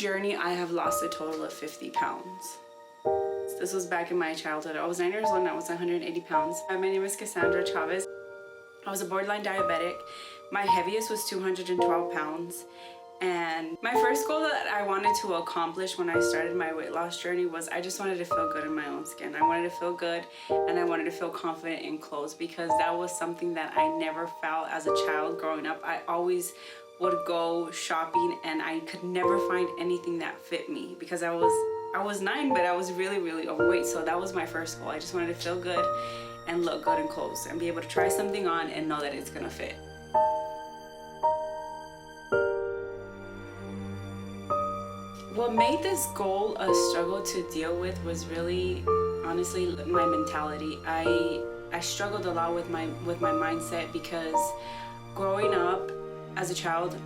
journey, I have lost a total of 50 pounds. This was back in my childhood. I was 9 years old and I was 180 pounds. My name is Cassandra Chavez. I was a borderline diabetic. My heaviest was 212 pounds. And my first goal that I wanted to accomplish when I started my weight loss journey was I just wanted to feel good in my own skin. I wanted to feel good and I wanted to feel confident in clothes because that was something that I never felt as a child growing up. I always would go shopping and I could never find anything that fit me because I was 9, but I was really, really overweight. So that was my first goal. I just wanted to feel good and look good in clothes and be able to try something on and know that it's gonna fit. What made this goal a struggle to deal with was really, honestly, my mentality. I struggled a lot with my mindset because growing up as a child,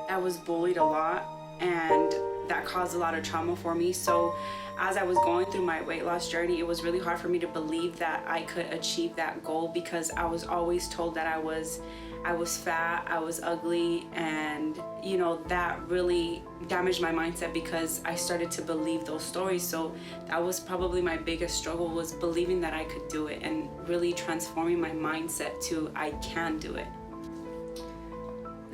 I was bullied a lot and that caused a lot of trauma for me. So as I was going through my weight loss journey, it was really hard for me to believe that I could achieve that goal because I was always told that I was fat, I was ugly, and you know, that really damaged my mindset because I started to believe those stories. So that was probably my biggest struggle, was believing that I could do it and really transforming my mindset to I can do it.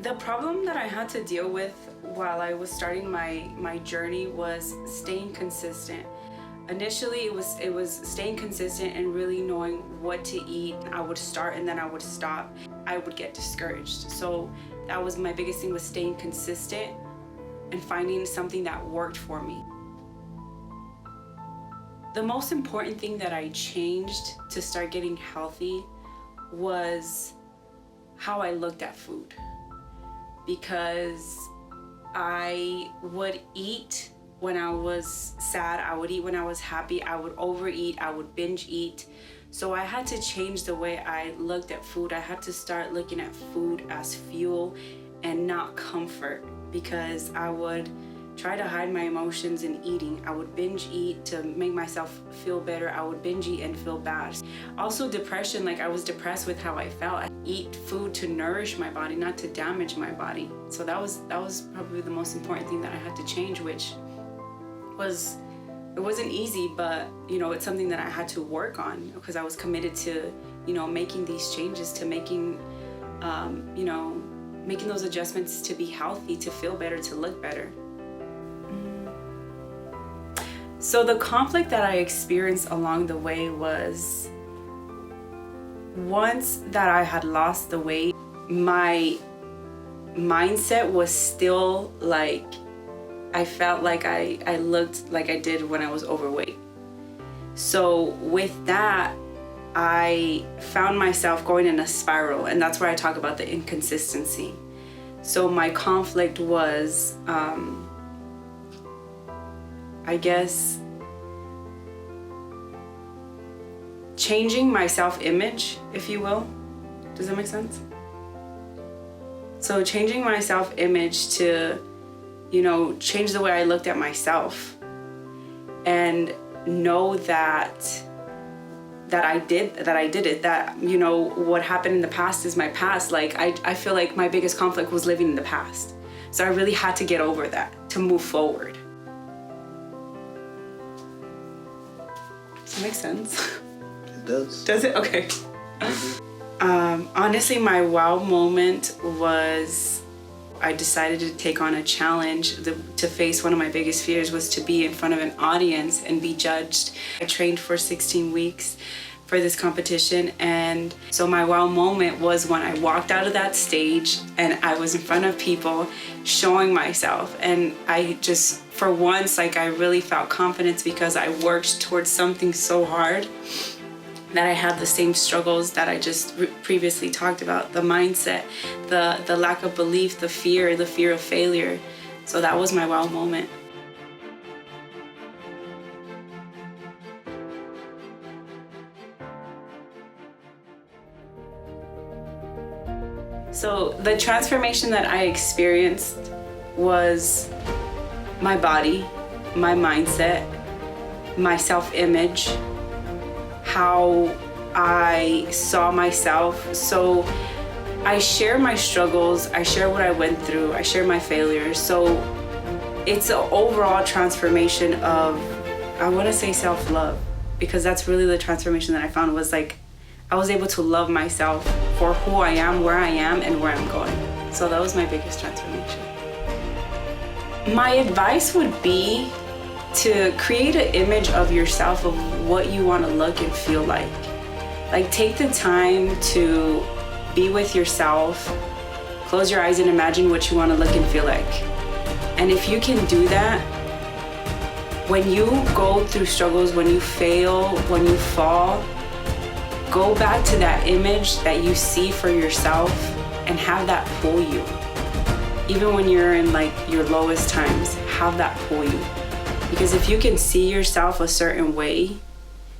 The problem that I had to deal with while I was starting my journey was staying consistent. Initially, it was staying consistent and really knowing what to eat. I would start and then I would stop. I would get discouraged. So that was my biggest thing, was staying consistent and finding something that worked for me. The most important thing that I changed to start getting healthy was how I looked at food. Because I would eat when I was sad, I would eat when I was happy, I would overeat, I would binge eat. So I had to change the way I looked at food. I had to start looking at food as fuel and not comfort, because I would try to hide my emotions in eating. I would binge eat to make myself feel better. I would binge eat and feel bad. Also depression, like I was depressed with how I felt. I eat food to nourish my body, not to damage my body. So that was probably the most important thing that I had to change, which it wasn't easy, but you know, it's something that I had to work on because I was committed to, you know, making these changes, to making, you know, making those adjustments to be healthy, to feel better, to look better. So the conflict that I experienced along the way was, once that I had lost the weight, my mindset was still like, I felt like I looked like I did when I was overweight. So with that, I found myself going in a spiral, and that's where I talk about the inconsistency. So my conflict was, I guess, changing my self-image, if you will. Does that make sense? So changing my self-image to, you know, change the way I looked at myself and know that I did it, that, you know, what happened in the past is my past. Like, I feel like my biggest conflict was living in the past. So I really had to get over that to move forward. Does that make sense? It does. Does it? Okay. Honestly, my wow moment was I decided to take on a challenge. To face one of my biggest fears was to be in front of an audience and be judged. I trained for 16 weeks for this competition, and so my wow moment was when I walked out of that stage and I was in front of people showing myself, and I just, for once, like, I really felt confidence because I worked towards something so hard that I had the same struggles that I just previously talked about, the mindset, the lack of belief, the fear of failure. So that was my wow moment. So the transformation that I experienced was my body, my mindset, my self-image, how I saw myself. So I share my struggles, I share what I went through, I share my failures. So it's an overall transformation of, I want to say, self-love, because that's really the transformation that I found, was like I was able to love myself for who I am, where I am, and where I'm going. So that was my biggest transformation. My advice would be to create an image of yourself of what you want to look and feel like. Like, take the time to be with yourself, close your eyes and imagine what you want to look and feel like. And if you can do that, when you go through struggles, when you fail, when you fall, go back to that image that you see for yourself and have that pull you. Even when you're in like your lowest times, have that pull you. Because if you can see yourself a certain way,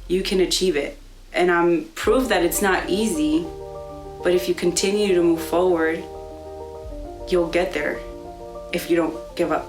you can achieve it. And I'm proof that it's not easy, but if you continue to move forward, you'll get there if you don't give up.